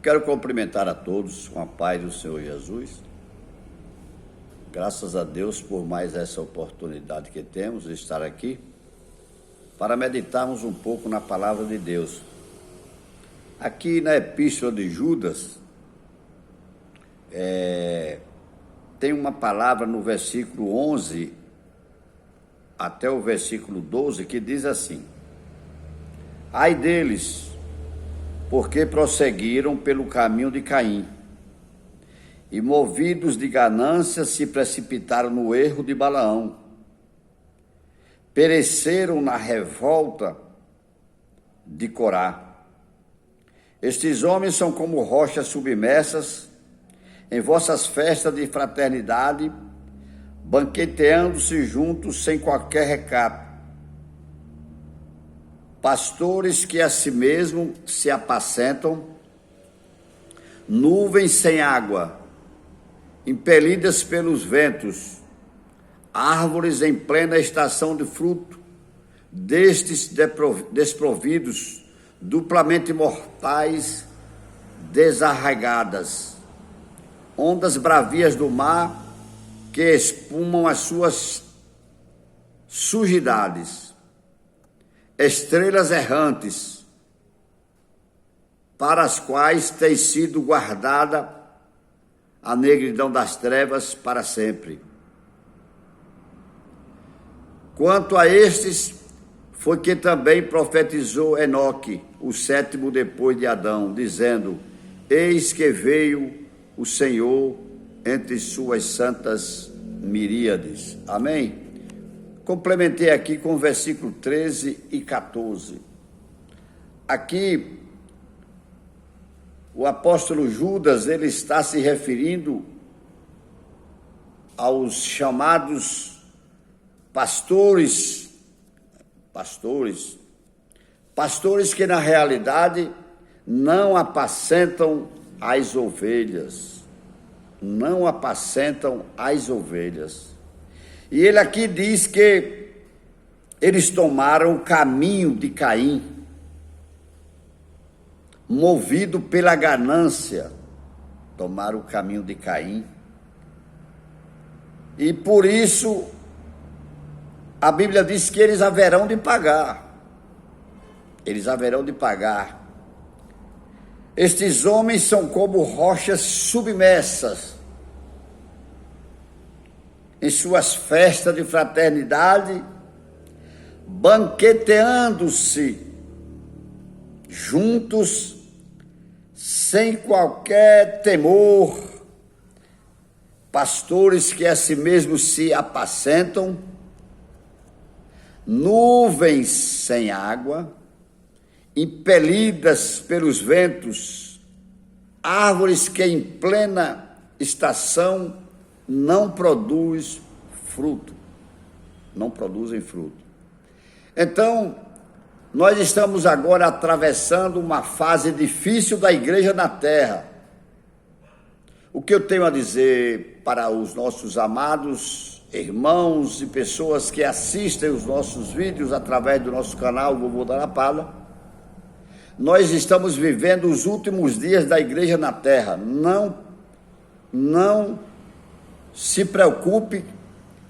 Quero cumprimentar a todos com a paz do Senhor Jesus. Graças a Deus por mais essa oportunidade que temos de estar aqui para meditarmos um pouco na palavra de Deus. Aqui na Epístola de Judas, tem uma palavra no versículo 11 até o versículo 12 que diz assim: ai deles, porque prosseguiram pelo caminho de Caim, e movidos de ganância se precipitaram no erro de Balaão, pereceram na revolta de Corá. Estes homens são como rochas submersas em vossas festas de fraternidade, banqueteando-se juntos sem qualquer recato. Pastores que a si mesmo se apacentam, nuvens sem água, impelidas pelos ventos, árvores em plena estação de fruto, destes desprovidos, duplamente mortais, desarraigadas, ondas bravias do mar que espumam as suas sujidades, estrelas errantes, para as quais tem sido guardada a negridão das trevas para sempre. Quanto a estes, foi que também profetizou Enoque, o sétimo depois de Adão, dizendo: eis que veio o Senhor entre suas santas miríades. Amém? Complementei aqui com o versículo 13 e 14. Aqui, o apóstolo Judas, ele está se referindo aos chamados pastores que na realidade não apacentam as ovelhas, E ele aqui diz que eles tomaram o caminho de Caim, movido pela ganância, tomaram o caminho de Caim, e por isso a Bíblia diz que eles haverão de pagar. Estes homens são como rochas submersas em suas festas de fraternidade, banqueteando-se juntos, sem qualquer temor, pastores que a si mesmos se apacentam, nuvens sem água, impelidas pelos ventos, árvores que em plena estação não produzem fruto. Então, nós estamos agora atravessando uma fase difícil da igreja na terra. O que eu tenho a dizer para os nossos amados irmãos e pessoas que assistem os nossos vídeos através do nosso canal Vovô da Lapada: nós estamos vivendo os últimos dias da igreja na terra. Não se preocupe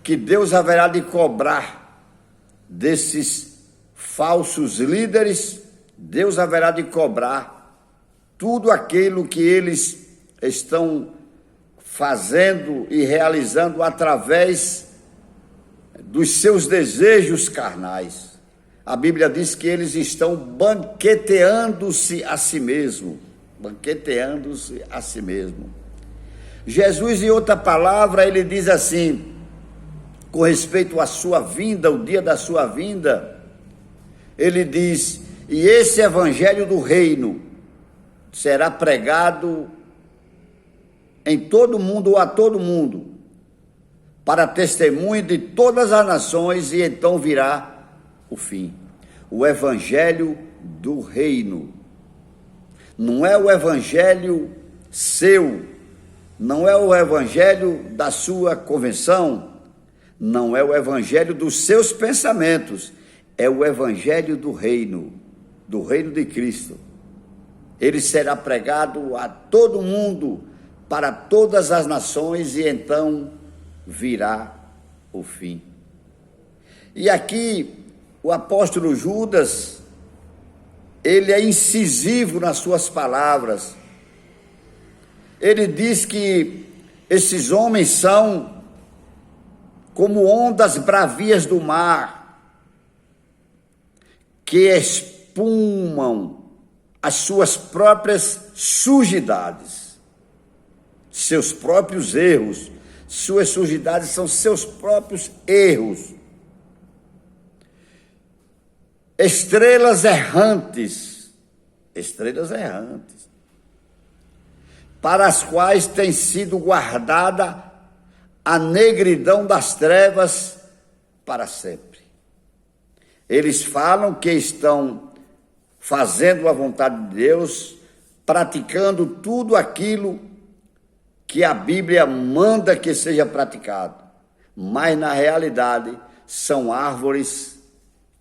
que Deus haverá de cobrar desses falsos líderes. Deus haverá de cobrar tudo aquilo que eles estão fazendo e realizando através dos seus desejos carnais. A Bíblia diz que eles estão banqueteando-se a si mesmo. Jesus, em outra palavra, ele diz assim, com respeito à sua vinda, o dia da sua vinda, ele diz: e esse evangelho do reino será pregado em todo mundo ou a todo mundo, para testemunho de todas as nações, e então virá o fim. O evangelho do reino. Não é o evangelho seu, não é o evangelho da sua convenção, não é o evangelho dos seus pensamentos, é o evangelho do reino de Cristo. ele será pregado a todo mundo, para todas as nações, e então virá o fim. E aqui o apóstolo Judas, ele é incisivo nas suas palavras. Ele diz que esses homens são como ondas bravias do mar, que espumam as suas próprias sujidades, seus próprios erros. Suas sujidades são seus próprios erros. Estrelas errantes, para as quais tem sido guardada a negridão das trevas para sempre. Eles falam que estão fazendo a vontade de Deus, praticando tudo aquilo que a Bíblia manda que seja praticado, mas na realidade são árvores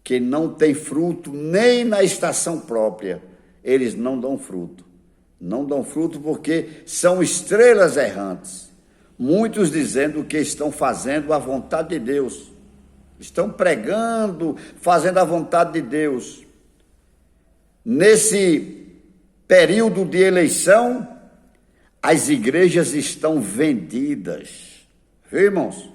que não têm fruto nem na estação própria. Eles não dão fruto porque são estrelas errantes. Muitos dizendo que estão fazendo a vontade de Deus, estão pregando, fazendo a vontade de Deus. Nesse período de eleição, as igrejas estão vendidas, viu, irmãos?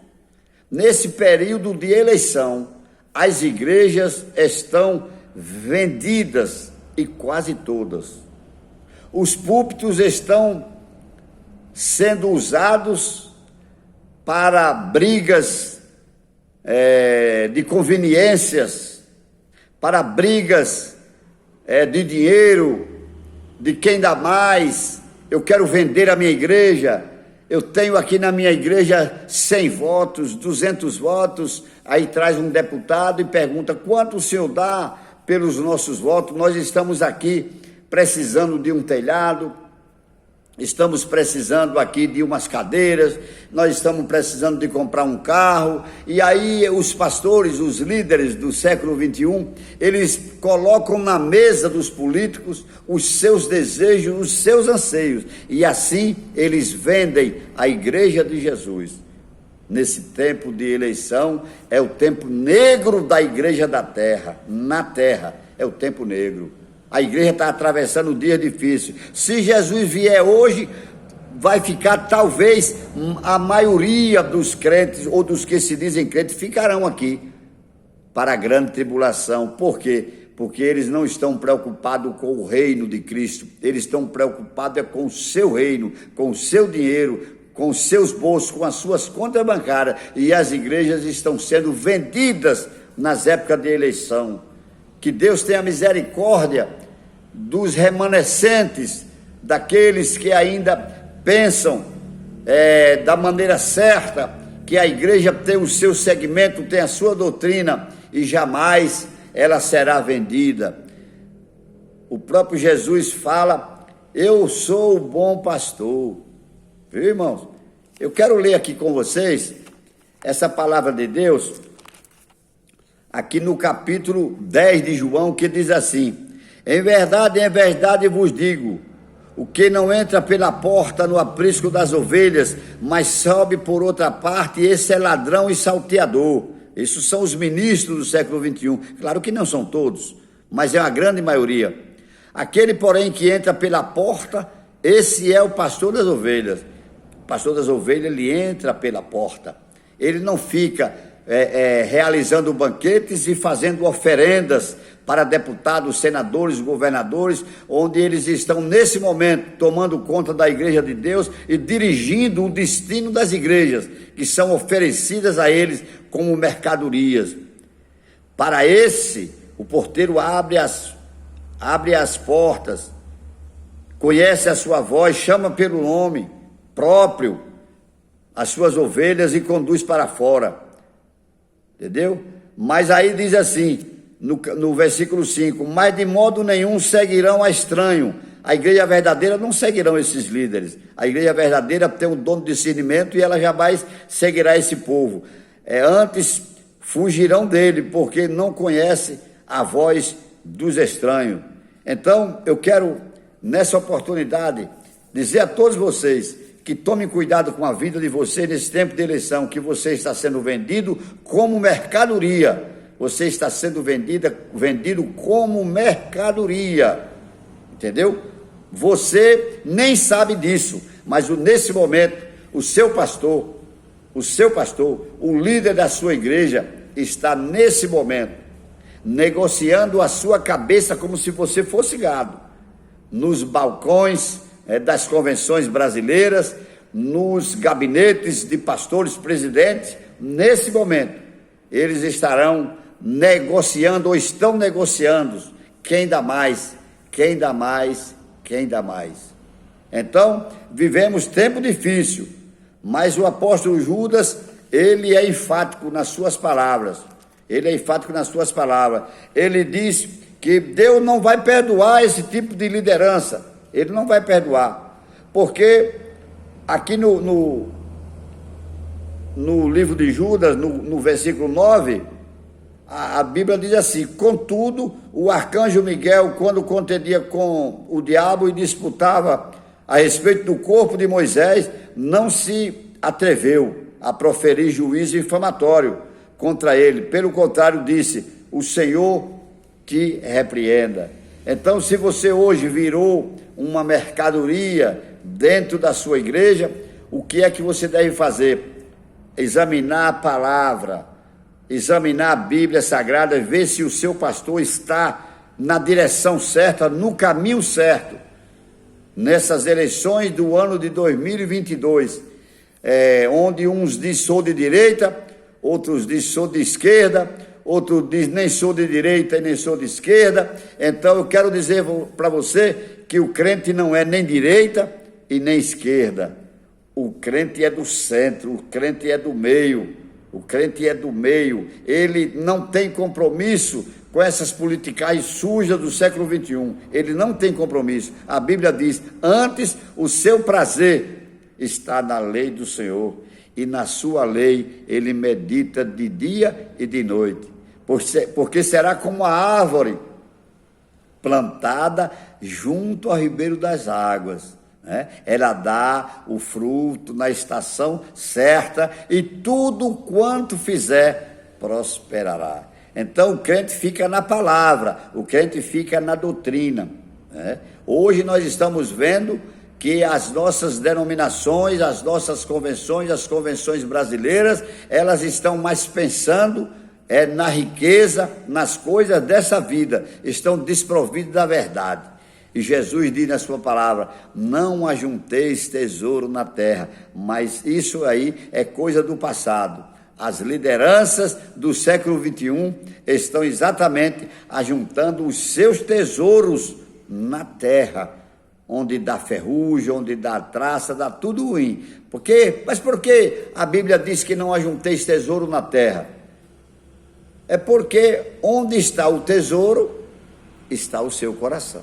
Nesse período de eleição, as igrejas estão vendidas, e quase todas. Os púlpitos estão sendo usados para brigas de conveniências, para brigas de dinheiro, de quem dá mais. Eu quero vender a minha igreja, eu tenho aqui na minha igreja 100 votos, 200 votos, aí traz um deputado e pergunta: quanto o senhor dá pelos nossos votos? Nós estamos aqui precisando de um telhado, estamos precisando aqui de umas cadeiras, nós estamos precisando de comprar um carro. E aí os pastores, os líderes do século 21, eles colocam na mesa dos políticos os seus desejos, os seus anseios, e assim eles vendem a igreja de Jesus. Nesse tempo de eleição, é o tempo negro da igreja da terra, na terra, é o tempo negro. A igreja está atravessando um dia difícil. Se Jesus vier hoje, vai ficar, talvez, a maioria dos crentes, ou dos que se dizem crentes, ficarão aqui para a grande tribulação. Por quê? Porque eles não estão preocupados com o reino de Cristo, eles estão preocupados com o seu reino, com o seu dinheiro, com os seus bolsos, com as suas contas bancárias, e as igrejas estão sendo vendidas nas épocas de eleição. Que Deus tenha misericórdia dos remanescentes, daqueles que ainda pensam da maneira certa, que a igreja tem o seu segmento, tem a sua doutrina, e jamais ela será vendida. O próprio Jesus fala: eu sou o bom pastor. Viu, irmãos? Eu quero ler aqui com vocês essa palavra de Deus, aqui no capítulo 10 de João, que diz assim: em verdade vos digo, o que não entra pela porta no aprisco das ovelhas, mas sobe por outra parte, esse é ladrão e salteador. Esses são os ministros do século 21. Claro que não são todos, mas é uma grande maioria. Aquele, porém, que entra pela porta, esse é o pastor das ovelhas. O pastor das ovelhas, ele entra pela porta. Ele não fica realizando banquetes e fazendo oferendas para deputados, senadores, governadores, onde eles estão nesse momento tomando conta da igreja de Deus e dirigindo o destino das igrejas, que são oferecidas a eles como mercadorias. Para esse, o porteiro abre as portas, conhece a sua voz, chama pelo nome próprio as suas ovelhas e conduz para fora. Entendeu? Mas aí diz assim, no versículo 5, mas de modo nenhum seguirão a estranho. A igreja verdadeira não seguirão esses líderes. A igreja verdadeira tem um dom de discernimento e ela jamais seguirá esse povo. Antes fugirão dele, porque não conhece a voz dos estranhos. Então, eu quero nessa oportunidade, dizer a todos vocês que tomem cuidado com a vida de vocês nesse tempo de eleição, que você está sendo vendido como mercadoria. Você está sendo vendido como mercadoria. Entendeu? Você nem sabe disso, mas nesse momento, o seu pastor, o líder da sua igreja, está nesse momento negociando a sua cabeça como se você fosse gado, nos balcões das convenções brasileiras, nos gabinetes de pastores presidentes. Nesse momento, eles estarão negociando ou estão negociando quem dá mais, quem dá mais, quem dá mais. Então, vivemos tempo difícil, mas o apóstolo Judas, ele é enfático nas suas palavras. Ele diz que Deus não vai perdoar esse tipo de liderança. Ele não vai perdoar. Porque aqui no livro de Judas, no versículo 9, a Bíblia diz assim: contudo, o arcanjo Miguel, quando contendia com o diabo e disputava a respeito do corpo de Moisés, não se atreveu a proferir juízo infamatório contra ele. Pelo contrário, disse: o Senhor te repreenda. Então, se você hoje virou uma mercadoria dentro da sua igreja, o que é que você deve fazer? Examinar a palavra, examinar a Bíblia Sagrada e ver se o seu pastor está na direção certa, no caminho certo. Nessas eleições do ano de 2022, onde uns dizem sou de direita, outros dizem sou de esquerda, outros dizem nem sou de direita e nem sou de esquerda. Então eu quero dizer para você que o crente não é nem direita e nem esquerda. O crente é do centro, o crente é do meio, ele não tem compromisso com essas politicais sujas do século XXI, ele não tem compromisso. A Bíblia diz: antes o seu prazer está na lei do Senhor, e na sua lei ele medita de dia e de noite, porque será como a árvore plantada junto ao ribeiro das águas, né? Ela dá o fruto na estação certa, e tudo quanto fizer prosperará. Então o crente fica na palavra, o crente fica na doutrina, né? Hoje nós estamos vendo que as nossas denominações, as nossas convenções, as convenções brasileiras, elas estão mais pensando na riqueza, nas coisas dessa vida, estão desprovidas da verdade. E Jesus diz na sua palavra: não ajunteis tesouro na terra. Mas isso aí é coisa do passado. As lideranças do século XXI estão exatamente ajuntando os seus tesouros na terra, onde dá ferrugem, onde dá traça, dá tudo ruim. Mas por que a Bíblia diz que não ajunteis tesouro na terra? É porque onde está o tesouro, está o seu coração.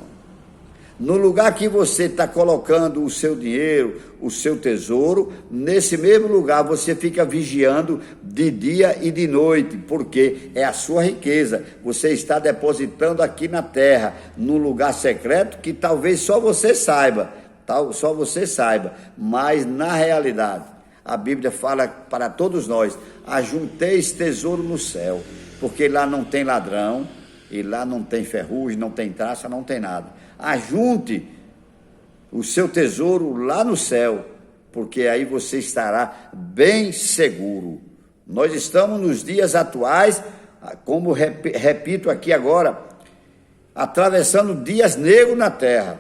No lugar que você está colocando o seu dinheiro, o seu tesouro, nesse mesmo lugar você fica vigiando de dia e de noite, porque é a sua riqueza. Você está depositando aqui na terra, num lugar secreto que talvez só você saiba, mas na realidade, a Bíblia fala para todos nós: ajunteis tesouro no céu, porque lá não tem ladrão, e lá não tem ferrugem, não tem traça, não tem nada. Ajunte o seu tesouro lá no céu, porque aí você estará bem seguro. Nós estamos nos dias atuais, como repito aqui agora, atravessando dias negros na terra.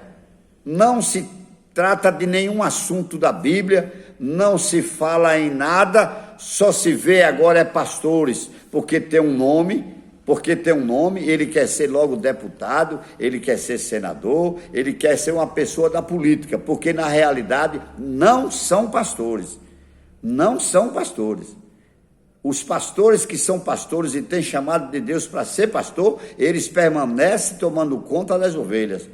Não se trata de nenhum assunto da Bíblia, não se fala em nada, só se vê agora pastores, porque tem um nome, ele quer ser logo deputado, ele quer ser senador, ele quer ser uma pessoa da política, porque na realidade não são pastores. Os pastores que são pastores e têm chamado de Deus para ser pastor, eles permanecem tomando conta das ovelhas.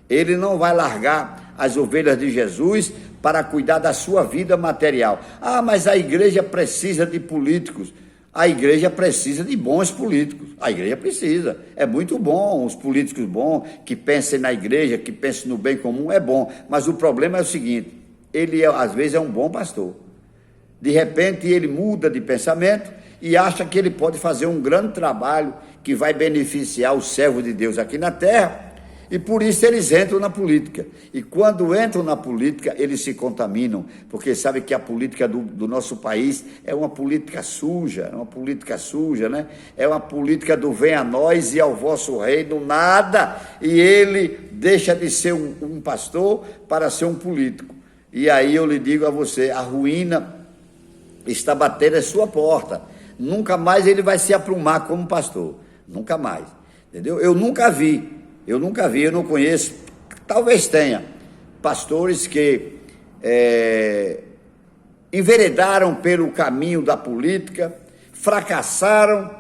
Ele não vai largar as ovelhas de Jesus para cuidar da sua vida material. Mas a igreja precisa de políticos. A igreja precisa de bons políticos. A igreja precisa. É muito bom os políticos bons, que pensem na igreja, que pensem no bem comum, é bom. Mas o problema é o seguinte, ele às vezes é um bom pastor. De repente ele muda de pensamento e acha que ele pode fazer um grande trabalho que vai beneficiar os servos de Deus aqui na terra. E por isso eles entram na política. E quando entram na política, eles se contaminam, porque sabe que a política do nosso país é uma política suja, né? É uma política do vem a nós e ao vosso reino nada, e ele deixa de ser um pastor para ser um político. E aí eu lhe digo a você, a ruína está batendo à sua porta. Nunca mais ele vai se aprumar como pastor, nunca mais, entendeu? Eu não conheço, talvez tenha, pastores que enveredaram pelo caminho da política, fracassaram,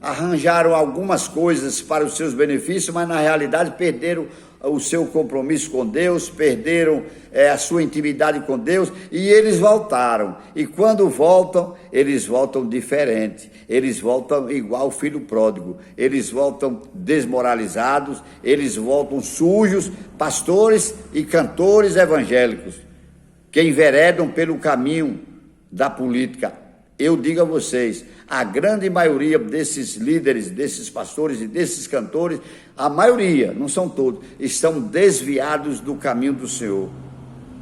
arranjaram algumas coisas para os seus benefícios, mas na realidade perderam o seu compromisso com Deus, perderam a sua intimidade com Deus, e eles voltaram. E quando voltam, eles voltam diferente, eles voltam igual o filho pródigo, eles voltam desmoralizados, eles voltam sujos, pastores e cantores evangélicos, que enveredam pelo caminho da política. Eu digo a vocês, a grande maioria desses líderes, desses pastores e desses cantores, a maioria, não são todos, estão desviados do caminho do Senhor.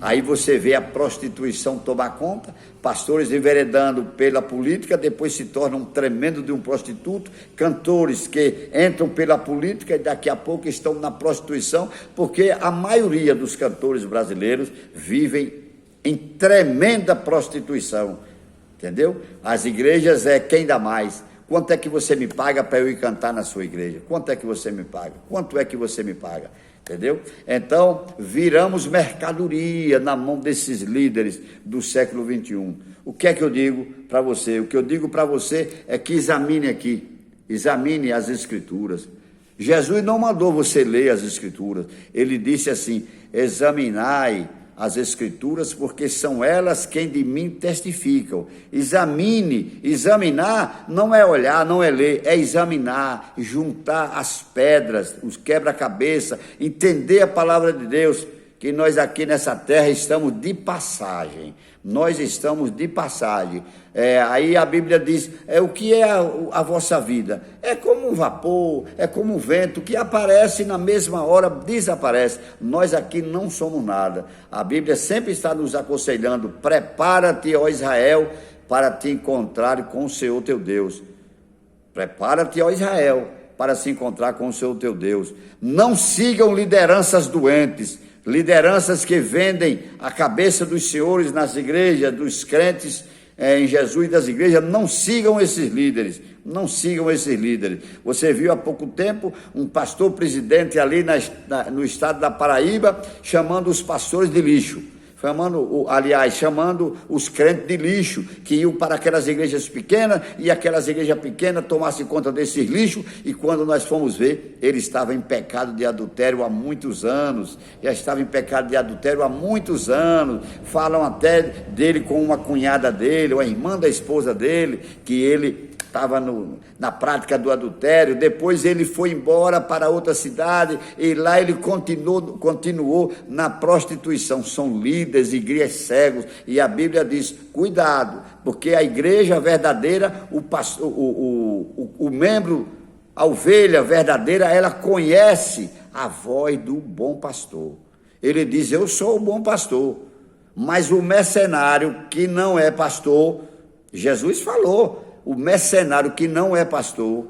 Aí você vê a prostituição tomar conta, pastores enveredando pela política, depois se tornam um tremendo de um prostituto, cantores que entram pela política e daqui a pouco estão na prostituição, porque a maioria dos cantores brasileiros vivem em tremenda prostituição. Entendeu? As igrejas quem dá mais. Quanto é que você me paga para eu ir cantar na sua igreja? Quanto é que você me paga? Quanto é que você me paga? Entendeu? Então, viramos mercadoria na mão desses líderes do século XXI. O que é que eu digo para você? O que eu digo para você é que examine as Escrituras. Jesus não mandou você ler as Escrituras. Ele disse assim, examinai as Escrituras, porque são elas quem de mim testificam. Examinar não é olhar, não é ler, é examinar, juntar as pedras, os quebra-cabeça, entender a palavra de Deus, que nós aqui nessa terra estamos de passagem. Nós estamos de passagem. Aí a Bíblia diz, o que é a vossa vida? É como um vapor, é como um vento que aparece e na mesma hora desaparece. Nós aqui não somos nada. A Bíblia sempre está nos aconselhando, prepara-te, ó Israel, para te encontrar com o Senhor teu Deus. Prepara-te, ó Israel, para se encontrar com o Senhor teu Deus. Não sigam lideranças doentes, lideranças que vendem a cabeça dos senhores nas igrejas, dos crentes em Jesus das igrejas. Não sigam esses líderes, não sigam esses líderes. Você viu há pouco tempo um pastor presidente ali no estado da Paraíba chamando os pastores de lixo, chamando os crentes de lixo, que iam para aquelas igrejas pequenas, e aquelas igrejas pequenas tomassem conta desses lixos, e quando nós fomos ver, ele estava em pecado de adultério há muitos anos, falam até dele com uma cunhada dele, uma irmã da esposa dele, que ele estava na prática do adultério. Depois ele foi embora para outra cidade e lá ele continuou na prostituição. São líderes, igrejas cegos, e a Bíblia diz, cuidado, porque a igreja verdadeira, o membro, a ovelha verdadeira, ela conhece a voz do bom pastor. Ele diz, eu sou o bom pastor, mas o mercenário que não é pastor, Jesus falou, o mercenário que não é pastor,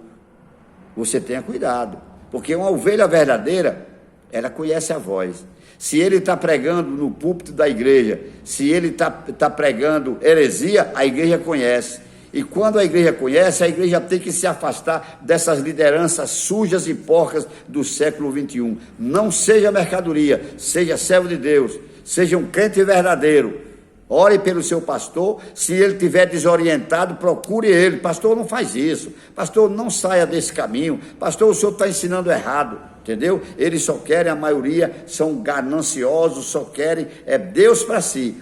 você tenha cuidado, porque uma ovelha verdadeira, ela conhece a voz. Se ele está pregando no púlpito da igreja, se ele está pregando heresia, a igreja conhece. E quando a igreja conhece, a igreja tem que se afastar dessas lideranças sujas e porcas do século XXI. Não seja mercadoria, seja servo de Deus, seja um crente verdadeiro. Ore pelo seu pastor, se ele estiver desorientado, procure ele. Pastor, não faz isso. Pastor, não saia desse caminho. Pastor, o senhor está ensinando errado, entendeu? Eles só querem, a maioria são gananciosos, só querem Deus para si.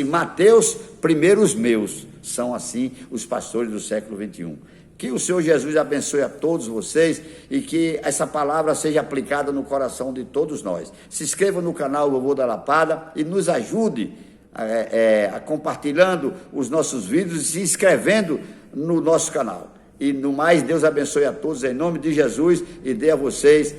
Mateus, primeiro os meus. São assim os pastores do século 21. Que o Senhor Jesus abençoe a todos vocês e que essa palavra seja aplicada no coração de todos nós. Se inscreva no canal Vovô da Lapada e nos ajude compartilhando os nossos vídeos e se inscrevendo no nosso canal. E no mais, Deus abençoe a todos em nome de Jesus e dê a vocês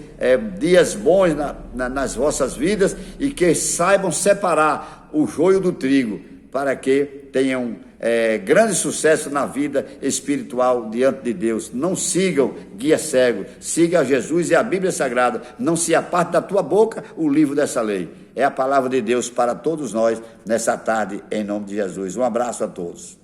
dias bons nas vossas vidas e que saibam separar o joio do trigo para que tenham grande sucesso na vida espiritual diante de Deus. Não sigam guia cego, siga Jesus e a Bíblia Sagrada. Não se aparte da tua boca o livro dessa lei. É a palavra de Deus para todos nós nessa tarde, em nome de Jesus. Um abraço a todos.